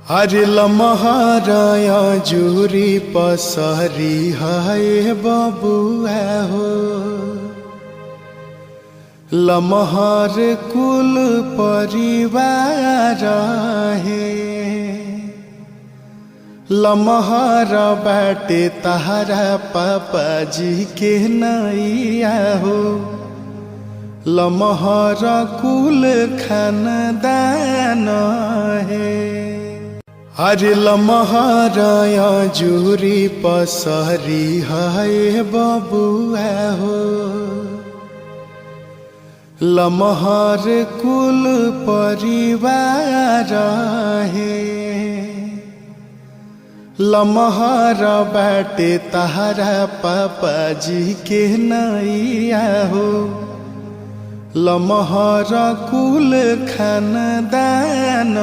हरे लमहराया जुरी पसरी हाय बबुआ हो। लमहर कुल परिवार है। लमहर बाटे तहरा पापा जी के नैया हो। लमहर कुल खानदान है। हरे लमहराया जुरी पसरी हाय बबुआ हो। लमहर कुल परिवार है। लमहर बाटे तहरा पापा जी के नैया हो। लमहर कुल खानदान